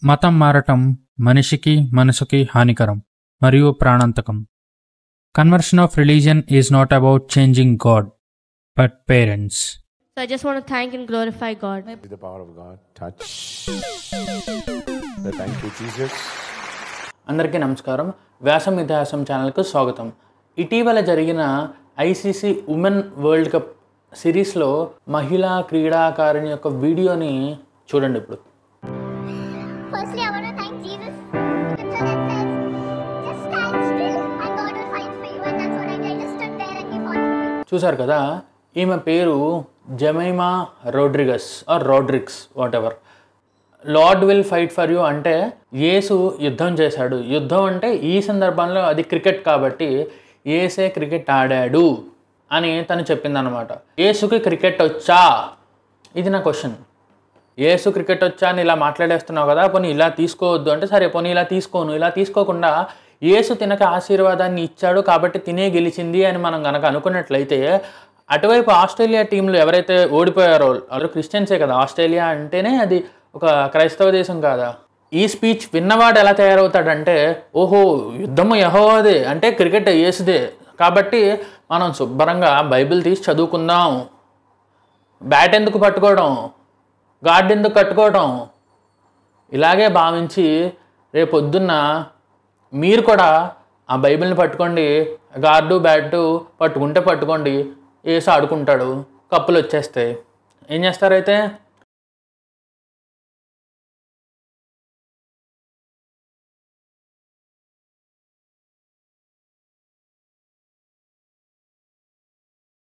మతం మారటం మనిషికి మనసుకి హానికరం మరియు ప్రాణాంతకం. Conversion of religion is not about changing God but parents. So I just want to thank and glorify God. The power of God touch. Thank you Jesus. అందరికీ నమస్కారం. వ్యాసం ఇతిహాసం ఛానల్కు స్వాగతం. ఇటీవల జరిగిన ఐసీసీ ఉమెన్ వరల్డ్ కప్ సిరీస్లో మహిళా క్రీడాకారిణి యొక్క వీడియోని చూడండి ఇప్పుడు. Firstly, I want to thank Jesus. Scripture that says, just stand still and God will fight for you. And that's what I did. I just stood there and He fought for me. చూసారు కదా, ఈమె పేరు Jemimah Rodrigues or Rodrigues whatever. Lord will fight for you అంటే యేసు యుద్ధం చేశాడు. యుద్ధం అంటే ఈ సందర్భంలో అది క్రికెట్ కాబట్టి యేసే క్రికెట్ ఆడాడు అని తను చెప్పిందనమాట. యేసుకి క్రికెట్ వచ్చా? ఇది నా క్వశ్చన్. యేసు క్రికెట్ వచ్చా అని ఇలా మాట్లాడేస్తున్నావు కదా, పోనీ ఇలా తీసుకోవద్దు అంటే సరే పోనీ ఇలా తీసుకోను. ఇలా తీసుకోకుండా యేసు తినక ఆశీర్వాదాన్ని ఇచ్చాడు కాబట్టి తినే గెలిచింది అని మనం కనుక అనుకున్నట్లయితే, అటువైపు ఆస్ట్రేలియా టీంలో ఎవరైతే ఓడిపోయారో వాళ్ళు క్రిస్టియన్సే కదా. ఆస్ట్రేలియా అంటేనే అది ఒక క్రైస్తవ దేశం కాదా. ఈ స్పీచ్ విన్నవాడు ఎలా తయారవుతాడంటే, ఓహో యుద్ధము యెహోవాదే అంటే క్రికెట్ యేసుదే కాబట్టి మనం శుభ్రంగా బైబిల్ తీసి చదువుకుందాం. బ్యాట్ ఎందుకు పట్టుకోవడం, గాడ్ ఎందుకు కట్టుకోవడం, ఇలాగే భావించి రేపొద్దున్న మీరు కూడా ఆ బైబిల్ని పట్టుకోండి. గార్డు బ్యాటు పట్టుకుంటే పట్టుకోండి, యేసు ఆడుకుంటాడు, కప్పులు వచ్చేస్తాయి. ఏం చేస్తారైతే?